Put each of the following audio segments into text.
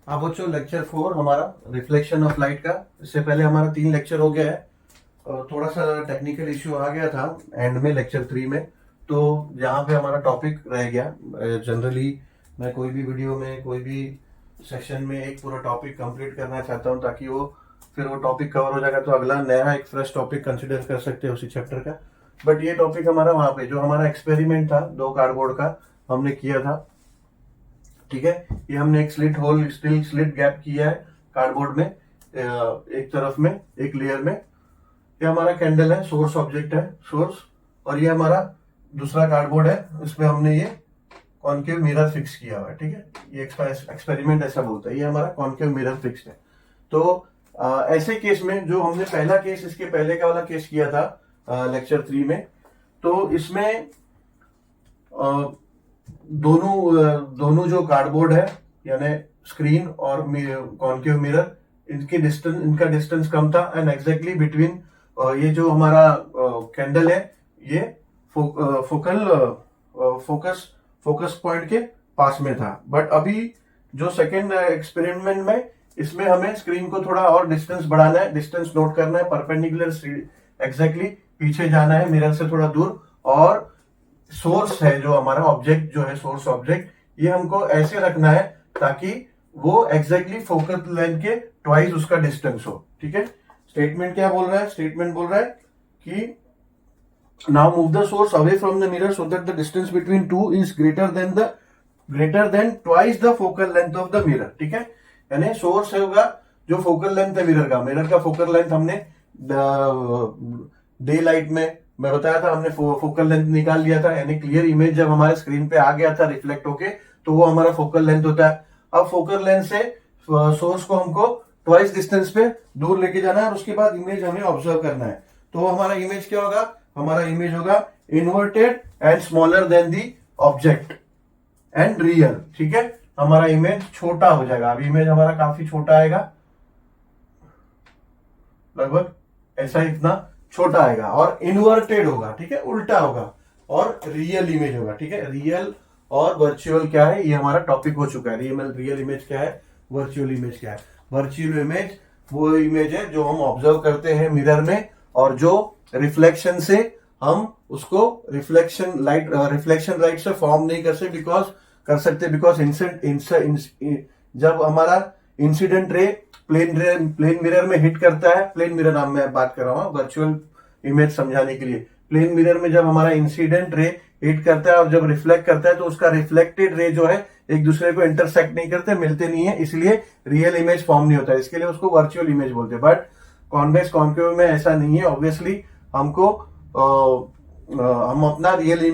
हाँ बच्चों, लेक्चर 4 हमारा रिफ्लेक्शन ऑफ लाइट का। इससे पहले हमारा 3 लेक्चर हो गया है और थोड़ा सा टेक्निकल इश्यू आ गया था एंड में लेक्चर 3 में। तो यहाँ पे हमारा टॉपिक रह गया। जनरली मैं कोई भी वीडियो में, कोई भी सेशन में एक पूरा टॉपिक कंप्लीट करना चाहता हूँ ताकि वो फिर वो टॉपिक कवर हो जाएगा तो अगला नया एक फ्रेश टॉपिक कंसिडर कर सकते हैं उसी चैप्टर का। बट ये टॉपिक हमारा वहाँ पे जो हमारा एक्सपेरिमेंट था 2 कार्डबोर्ड का हमने किया था, ठीक है। ये हमने एक स्लिट गैप किया है कार्डबोर्ड में, एक तरफ में, एक लेयर में। ये हमारा कैंडल है, सोर्स ऑब्जेक्ट है, सोर्स। और ये हमारा दूसरा कार्डबोर्ड है, इसमें हमने ये कॉन्केव मिरर फिक्स किया हुआ है, ठीक है। ये एक्सपेरिमेंट ऐसा बोलता है, ये हमारा कॉन्केव मिरर फिक्स है। तो ऐसे केस में जो हमने पहला केस, इसके पहले का वाला केस किया था लेक्चर 3 में, तो इसमें दोनों जो कार्डबोर्ड है यानी स्क्रीन और कॉन्केव मिरर, इनका डिस्टेंस कम था एंड एग्जैक्टली बिटवीन ये जो हमारा कैंडल है ये फोकस पॉइंट के पास में था। बट अभी जो सेकेंड एक्सपेरिमेंट में, इसमें हमें स्क्रीन को थोड़ा और डिस्टेंस बढ़ाना है, डिस्टेंस नोट करना है, परपेंडिकुलर एग्जैक्टली पीछे जाना है मिरर से थोड़ा दूर। और सोर्स है जो हमारा ऑब्जेक्ट, जो है सोर्स ऑब्जेक्ट, ये हमको ऐसे रखना है ताकि वो एग्जैक्टली फोकल लेंथ के ट्वाइस उसका डिस्टेंस हो, ठीक है। स्टेटमेंट क्या बोल रहा है? स्टेटमेंट बोल रहा है कि now move the source away from the mirror so that the distance between two is greater than twice the focal length of the mirror, ठीक है। यानी सोर्स होगा जो फोकल लेंथ है मिरर का फोकल लेंथ हमने डे लाइट में मैं बताया था, हमने फोकल लेंथ निकाल लिया था, यानी क्लियर इमेज जब हमारे स्क्रीन पे आ गया था रिफ्लेक्ट होके तो वो हमारा फोकल लेंथ होता है। अब फोकल लेंथ से सोर्स को हमको ट्वाइस डिस्टेंस पे दूर लेके जाना है और उसके बाद इमेज हमें ऑब्जर्व करना है। तो हमारा इमेज क्या होगा? हमारा इमेज होगा inverted and smaller than the object and real, ठीक है। हमारा इमेज छोटा हो जाएगा। अब इमेज हमारा काफी छोटा आएगा, लगभग ऐसा इतना छोटा आएगा और इन्वर्टेड होगा, ठीक है, उल्टा होगा। और रियल इमेज होगा, ठीक है। रियल और वर्चुअल क्या है, ये हमारा टॉपिक हो चुका है। रियल इमेज क्या है, वर्चुअल इमेज क्या है। वर्चुअल इमेज वो इमेज है जो हम ऑब्जर्व करते हैं मिरर में और जो रिफ्लेक्शन से हम उसको रिफ्लेक्शन लाइट से फॉर्म नहीं कर सकते बिकॉज जब हमारा इंसिडेंट रे प्लेन मिरर में हिट करता है, प्लेन मिरर नाम में बात कर रहा हूं वर्चुअल इमेज समझाने के लिए। प्लेन मिरर में जब हमारा इंसिडेंट रे हिट करता है और जब रिफ्लेक्ट करता है तो उसका रिफ्लेक्टेड रे जो है एक दूसरे को इंटरसेक्ट नहीं करते, मिलते नहीं है, इसलिए रियल इमेज फॉर्म नहीं होता है। इसके लिए उसको वर्चुअल इमेज बोलते हैं। बट कॉन्वेक्स कॉन्केव में ऐसा नहीं है। ऑब्वियसली हमको हम अपना रियल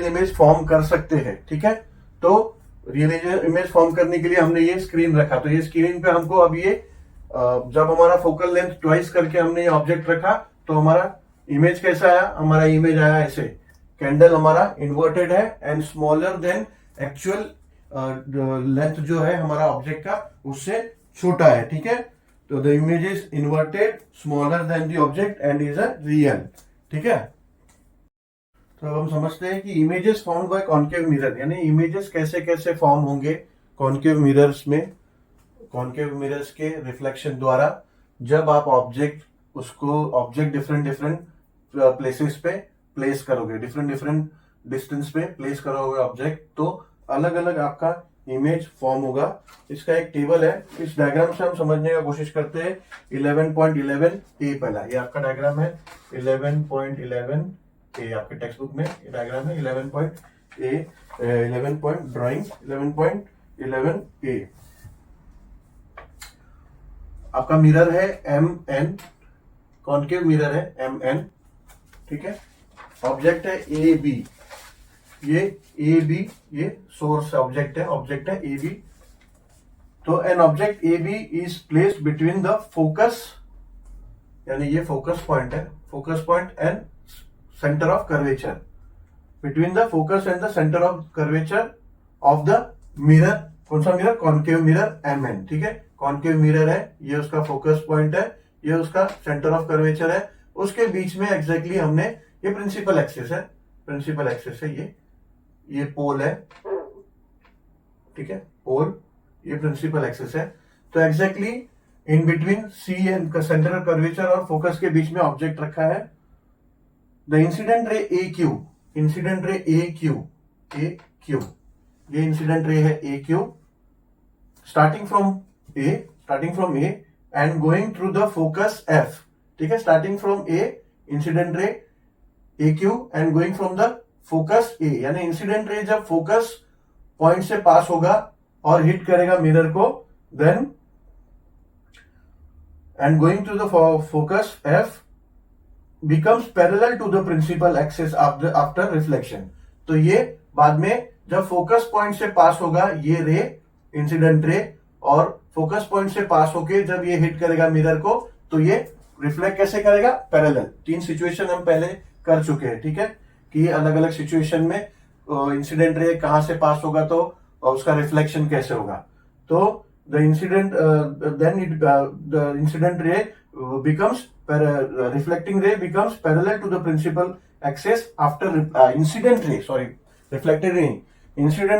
इमेज फॉर्म कर सकते हैं, ठीक है। तो रियल इमेज फॉर्म करने के लिए हमने ये स्क्रीन रखा। तो ये स्क्रीन पे हमको अब ये जब हमारा फोकल लेंथ ट्वाइस करके हमने ये ऑब्जेक्ट रखा तो हमारा इमेज कैसा आया? हमारा इमेज आया ऐसे, कैंडल हमारा इन्वर्टेड है and smaller than actual length जो है हमारा ऑब्जेक्ट का उससे छोटा है, ठीक है। तो the image is inverted smaller than the object and is a real, ठीक है। तो अब हम समझते हैं कि images formed by concave mirror, यानी इमेजेस कैसे कैसे फॉर्म होंगे कॉन्केव मिरर्स में, कॉन्केव मिरर्स के रिफ्लेक्शन द्वारा। जब आप ऑब्जेक्ट डिफरेंट प्लेसेस पे प्लेस करोगे, डिफरेंट डिस्टेंस पे प्लेस करोगे ऑब्जेक्ट, तो अलग अलग आपका इमेज फॉर्म होगा। इसका एक टेबल है, इस डायग्राम से हम समझने का कोशिश करते हैं। 11.11 ए पहला, ये आपका डायग्राम है 11.11 ए, आपके टेक्स्ट बुक में ये डायग्राम है 11.11 ए। आपका मिरर है MN, कॉन्केव मिरर है MN, ठीक है। ऑब्जेक्ट है AB, ये AB, ये सोर्स ऑब्जेक्ट है AB। तो N object AB is placed between the focus, यानी ये फोकस पॉइंट है, focus point and centre of curvature, between the focus and the centre of curvature of the mirror. कौन सा mirror? Concave mirror MN, ठीक है। Concave mirror है, ये उसका फोकस पॉइंट है, ये उसका सेंटर ऑफ कर्वेचर है। उसके बीच में एग्जैक्टली हमने, ये प्रिंसिपल एक्सिस है, ये पोल है, ठीक है, पोल ये प्रिंसिपल एक्सिस है। तो exactly in between C and centre curvature और फोकस के बीच में ऑब्जेक्ट रखा है। The incident ray A Q, incident ray A Q, ये इंसिडेंट रे है A Q, starting from A and going through the focus F. ठीक है, starting from A incident ray A Q and going from the focus A, यानी incident रे जब focus point से पास होगा और हिट करेगा मिरर को, then and going to the focus F becomes parallel to the principal axis after reflection। तो ये बाद में जब फोकस पॉइंट से पास होगा ये रे, इंसिडेंट रे, और फोकस पॉइंट से पास होके जब ये हिट करेगा मिरर को तो ये रिफ्लेक्ट कैसे करेगा, पैरेलल। 3 सिचुएशन हम पहले कर चुके हैं, ठीक है, कि अलग अलग सिचुएशन में इंसिडेंट रे कहां से पास होगा तो उसका रिफ्लेक्शन कैसे होगा। तो द इंसिडेंट रे becomes reflecting ray becomes parallel to the principal axis after incident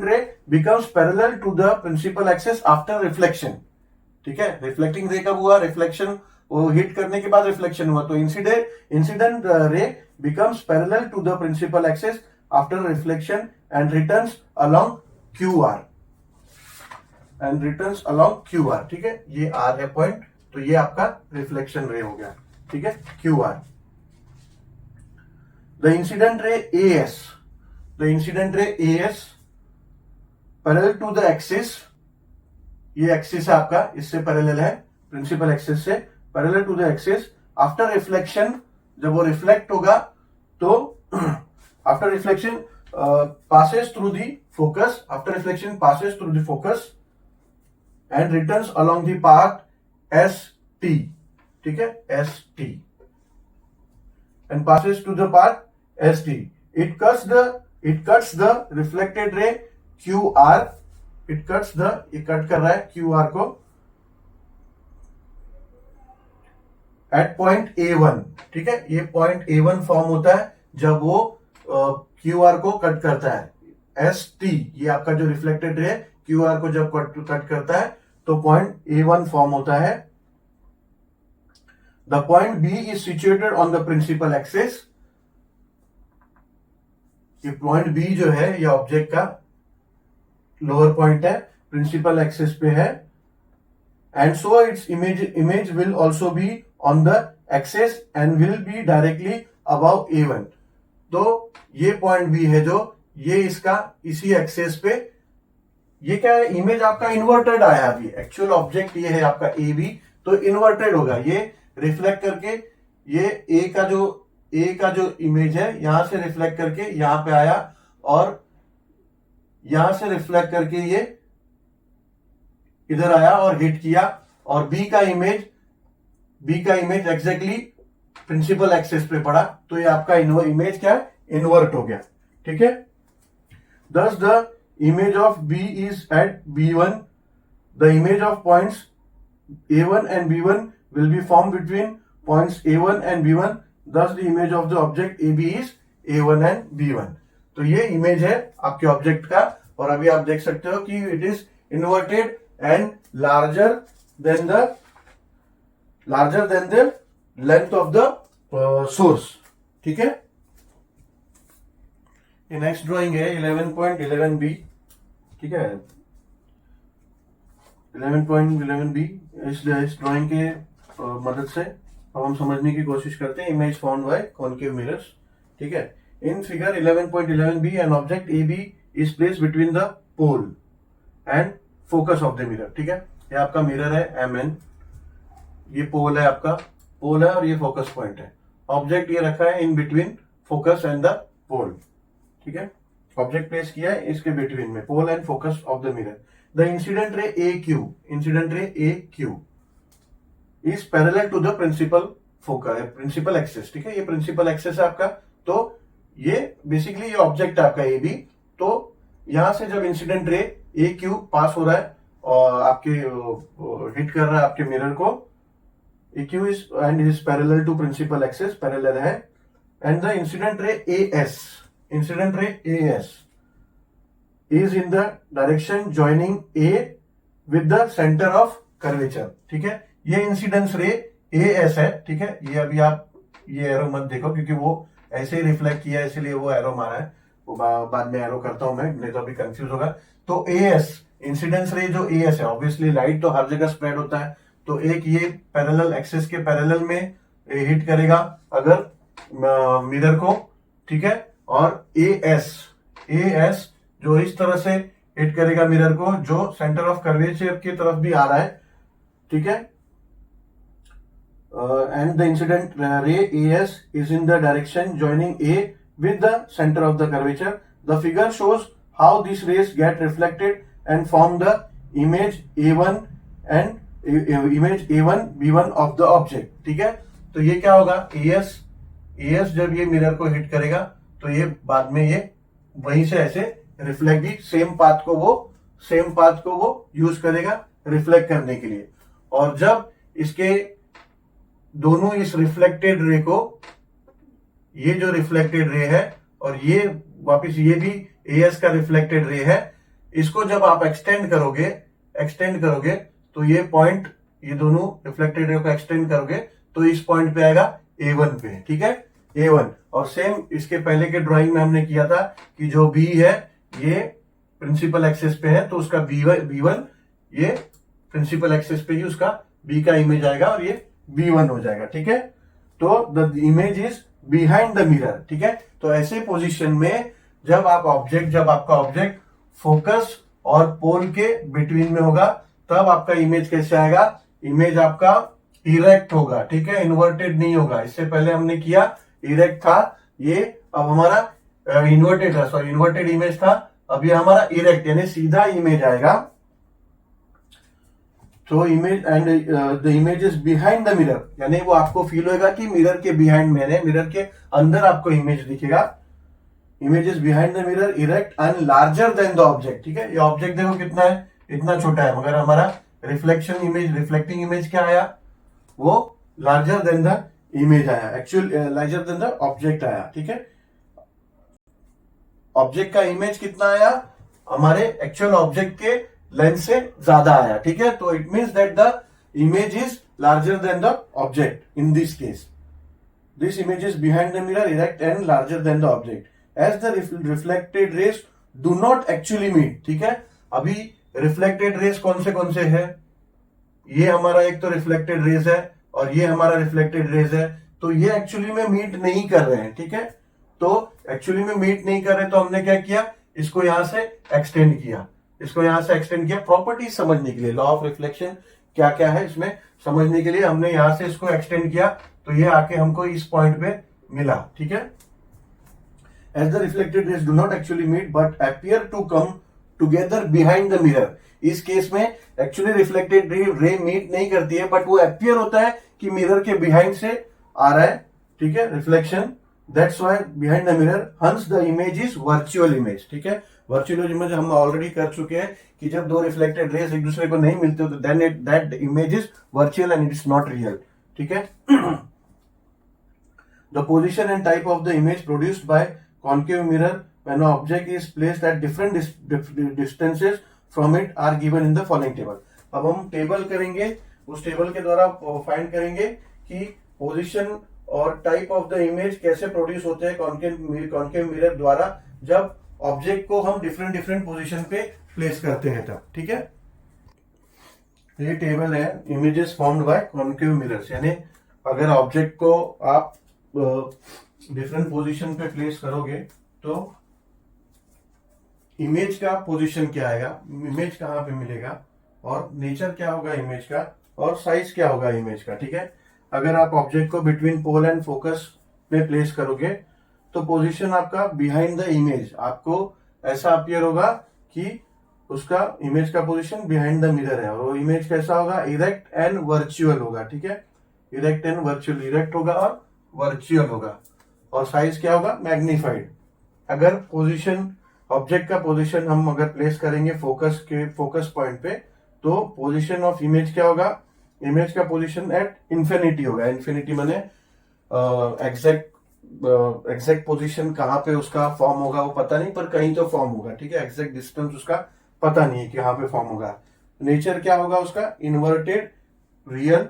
ray becomes parallel to the principal axis after reflection। ठीक है, रिफ्लेक्टिंग रे कब हुआ, रिफ्लेक्शन वो हिट करने के बाद रिफ्लेक्शन हुआ। तो incident ray becomes parallel to the principal axis after reflection and returns along QR। ठीक है, ये R है पॉइंट, तो ये आपका रिफ्लेक्शन रे हो गया। ठीक है, QR। The incident ray AS parallel to the axis, ये एक्सिस है आपका, इससे पैरेलल है, प्रिंसिपल एक्सिस से parallel to the axis. After reflection जब वो रिफ्लेक्ट होगा तो after reflection passes through the focus and returns along the path ST। ठीक है, ST and passes to the path ST। It cuts the reflected ray QR। ये cut कर रहा है QR को at point A1। ठीक है, ये पॉइंट A1 फॉर्म होता है जब वो QR को कट करता है। ST ये आपका जो रिफ्लेक्टेड रे QR को जब कट करता है तो पॉइंट A1 फॉर्म होता है। The point B is situated on the principal axis. ये पॉइंट B जो है ये ऑब्जेक्ट का लोअर पॉइंट है, प्रिंसिपल एक्सिस पे है, and so its image will also be on the axis and will be directly above A1। तो ये पॉइंट B है जो ये इसका इसी एक्सिस पे, ये क्या है, इमेज आपका इन्वर्टेड आया अभी, एक्चुअल ऑब्जेक्ट ये है आपका AB, तो इन्वर्टेड होगा, ये रिफ्लेक्ट करके ये ए का जो इमेज है यहां से रिफ्लेक्ट करके यहां पे आया और यहां से रिफ्लेक्ट करके ये इधर आया और हिट किया, और बी का इमेज एग्जैक्टली प्रिंसिपल एक्सिस पे पड़ा, तो ये आपका इमेज क्या है, इन्वर्ट हो गया। ठीक है, thus the image of B is at B1। the image of points A1 and B1 will be formed between points A1 and B1। thus the image of the object AB is A1 and B1। तो ये image है आपके object का, और अभी आप देख सकते हो कि it is inverted and larger than the length of the source. ठीक है, ये नेक्स्ट ड्राइंग है 11.11b। ठीक है, 11.11b। इस ड्राइंग के मदद से अब हम समझने की कोशिश करते हैं image found by concave mirrors. ठीक है, in figure 11.11b an object AB is placed between the pole and focus of the mirror. ठीक है, ये आपका मिरर है MN, ये पोल है आपका, पोल है और ये फोकस पॉइंट है। ऑब्जेक्ट ये रखा है in between focus and the pole. ठीक है, ऑब्जेक्ट प्लेस किया है इसके बिटवीन में, pole and focus of the mirror. The incident ray AQ is parallel to the principal axis. ठीक है, ये प्रिंसिपल एक्सिस है आपका, तो ये बेसिकली ये ऑब्जेक्ट है आपका AB। तो यहां से जब इंसिडेंट रे AQ पास हो रहा है और आपके हिट कर रहा है आपके मिरर को, AQ is and is parallel to principal axis, parallel है। And the incident ray AS is in the direction joining A with the centre of curvature, ठीक है। ये इंसिडेंस रे ए एस है, ठीक है। ये अभी आप ये एरो मत देखो क्योंकि वो ऐसे ही रिफ्लेक्ट किया है इसलिए वो एरो मारा है, वो बाद में एरो करता हूं मैं, नहीं तो अभी कंफ्यूज होगा। तो ए एस इंसिडेंस रे जो ए एस है, ऑब्वियसली लाइट तो हर जगह स्प्रेड होता है, तो एक ये पैरेलल एक्सिस के पैरेलल में हिट करेगा अगर मिरर को, ठीक है। और ए एस जो इस तरह से हिट करेगा मिरर को, जो सेंटर ऑफ कर्वेचर की तरफ भी आ रहा है, ठीक है। And the incident ray A S is in the direction joining A with the centre of the curvature. The figure shows how this rays get reflected and form the image A1 and image A1 B1 of the object, ठीक है। तो ये क्या होगा, S जब ये mirror को hit करेगा तो ये बाद में ये वहीं से ऐसे रिफ्लेक्ट भी सेम पाथ को वो यूज करेगा रिफ्लेक्ट करने के लिए। और जब इसके दोनों इस रिफ्लेक्टेड रे को, ये जो रिफ्लेक्टेड रे है और ये वापस ये भी एएस का रिफ्लेक्टेड रे है, इसको जब आप एक्सटेंड करोगे तो ये पॉइंट, ये दोनों रिफ्लेक्टेड रे को एक्सटेंड करोगे तो इस पॉइंट पे आएगा A1 पे, ठीक है, A1। और सेम इसके पहले के ड्राइंग में हमने किया था कि जो B है ये प्रिंसिपल एक्सिस पे है, तो उसका B1 ये प्रिंसिपल एक्सिस पे ही उसका B का इमेज आएगा और ये B1 हो जाएगा, ठीक है। तो the image is behind the mirror, ठीक है। तो ऐसे पोजीशन में जब आपका ऑब्जेक्ट फोकस और पोल के बिटवीन में होगा तब आपका इमेज कैसे आएगा, इमेज आपका इरेक्ट होगा, ठीक है, इन्वर्टेड नहीं होगा। इससे पहले हमने किया इरेक्ट था, ये अब हमारा इन्वर्टेड इमेज था, अब ये हमारा इरेक्ट यानी सीधा इमेज आएगा। तो image and the image is behind the mirror, यानी वो आपको फील होगा कि मिरर के बिहाइंड में, मिरर के अंदर आपको इमेज दिखेगा। Image is behind the mirror, erect and larger than the object, ठीक है। ये ऑब्जेक्ट देखो कितना है, इतना छोटा है, मगर हमारा रिफ्लेक्टिंग इमेज क्या आया, वो लार्जर देन द इमेज आया, actual larger than the object आया, ठीक है। ऑब्जेक्ट का इमेज कितना आया, हमारे एक्चुअल ऑब्जेक्ट के लेंथ से ज्यादा आया, ठीक है। तो it means that the image is larger than the object in this case. This image is behind the mirror, erect and larger than the object as the reflected rays do not actually meet, ठीक है। अभी reflected race कौन से है, ये हमारा एक तो रिफ्लेक्टेड रेस है और ये हमारा रिफ्लेक्टेड रेस है, तो ये एक्चुअली में मीट नहीं कर रहे हैं, ठीक है। तो एक्चुअली में मीट नहीं कर रहे तो हमने क्या किया, इसको यहां से एक्सटेंड किया, प्रॉपर्टीज समझने के लिए, लॉ ऑफ रिफ्लेक्शन क्या क्या है इसमें समझने के लिए हमने यहां से इसको एक्सटेंड किया, तो ये आके हमको इस पॉइंट पे मिला, ठीक है। As the reflected rays do not actually meet but appear to come together behind the mirror, इस केस में एक्चुअली रिफ्लेक्टेड रे मीट नहीं करती है बट वो अपियर होता है कि मिरर के बिहाइंड से आ रहा है, ठीक है, reflection, that's why behind the mirror, hence the image is virtual image, ठीक है। वर्चुअल इमेज हम ऑलरेडी कर चुके हैं कि जब दो रिफ्लेक्टेड रेस एक दूसरे को नहीं मिलते तो then that image is virtual and it is not real, ठीक है। The position and type of the image produced by concave mirror when an object is placed at different distances from it are given in the following table। अब हम table करेंगे, उस table के द्वारा find करेंगे कि पोजीशन और type of the image कैसे प्रोड्यूस होते हैं कॉन्केव मिरर द्वारा जब ऑब्जेक्ट को हम डिफरेंट पोजीशन पे प्लेस करते हैं तब, ठीक है। ये टेबल है images formed by concave mirrors, यानी अगर ऑब्जेक्ट को आप डिफरेंट पोजीशन पे प्लेस करोगे तो इमेज का पोजीशन क्या आएगा, इमेज कहां पे मिलेगा और नेचर क्या होगा इमेज का और साइज क्या होगा इमेज का, ठीक है। अगर आप ऑब्जेक्ट को बिटवीन पोल एंड फोकस में प्लेस करोगे तो पोजीशन आपका बिहाइंड द इमेज, आपको ऐसा अपीयर होगा कि उसका इमेज का पोजीशन बिहाइंड द मिरर है और वो इमेज कैसा होगा, इरेक्ट एंड वर्चुअल होगा, ठीक है। इरेक्ट एंड वर्चुअल, इरेक्ट होगा और वर्चुअल होगा, और साइज क्या होगा, मैग्नीफाइड। अगर पोजीशन ऑब्जेक्ट का पोजीशन हम अगर प्लेस करेंगे फोकस पॉइंट पे तो पोजीशन ऑफ इमेज क्या होगा, इमेज का पोजीशन एट इंफिनिटी होगा, इंफिनिटी माने एग्जैक्ट एग्जैक्ट पोजीशन कहाँ पे उसका फॉर्म होगा वो पता नहीं, पर कहीं तो फॉर्म होगा, ठीक है। एग्जैक्ट डिस्टेंस उसका पता नहीं है कि कहाँ पे फॉर्म होगा। नेचर क्या होगा उसका, इन्वर्टेड रियल,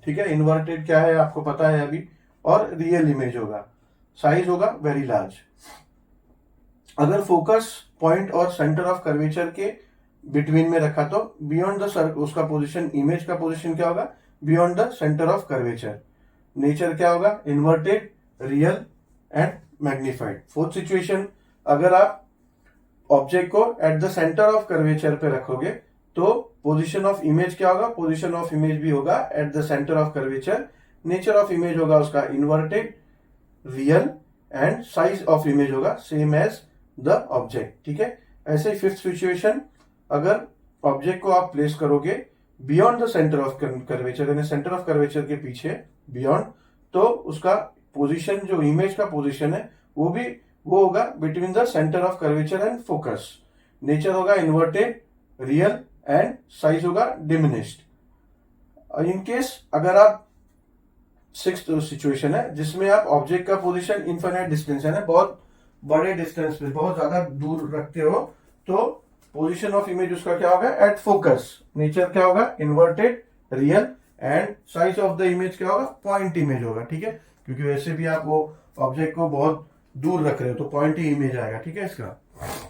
ठीक है। इन्वर्टेड क्या है आपको पता है अभी, और रियल इमेज होगा। साइज होगा वेरी लार्ज। अगर फोकस पॉइंट और सेंटर ऑफ कर्वेचर के बिटवीन में रखा तो बियॉन्ड द उसका पोजीशन, इमेज का पोजीशन क्या होगा, beyond the centre of curvature. Nature क्या होगा, inverted, real and magnified. Fourth situation, अगर आप ऑब्जेक्ट को at the centre of curvature पे रखोगे तो पोजीशन ऑफ इमेज क्या होगा, पोजीशन ऑफ इमेज भी होगा at the centre of curvature. Nature of image होगा उसका inverted, real and size of image होगा सेम एज द ऑब्जेक्ट, ठीक है। ऐसे ही फिफ्थ सिचुएशन, अगर ऑब्जेक्ट को आप प्लेस करोगे beyond the centre of curvature, यानी सेंटर ऑफ कर्वेचर के पीछे, बियॉन्ड, तो उसका पोजीशन, जो इमेज का पोजीशन है वो होगा between the centre of curvature and focus. Nature होगा इन्वर्टेड, रियल एंड साइज होगा डिमिनिश्ड। इन केस अगर आप सिक्स्थ सिचुएशन है जिसमें आप ऑब्जेक्ट का पोजीशन इनफाइनाइट डिस्टेंस है ना, बहुत बड़े डिस्टेंस पे, बहुत ज्यादा दूर रखते हो, तो पोजीशन ऑफ इमेज उसका क्या होगा, एट फोकस। नेचर क्या होगा, inverted, real and size of the image क्या होगा, पॉइंट इमेज होगा, ठीक है। क्योंकि वैसे भी आप वो ऑब्जेक्ट को बहुत दूर रख रहे हो तो पॉइंट ही इमेज आएगा, ठीक है इसका।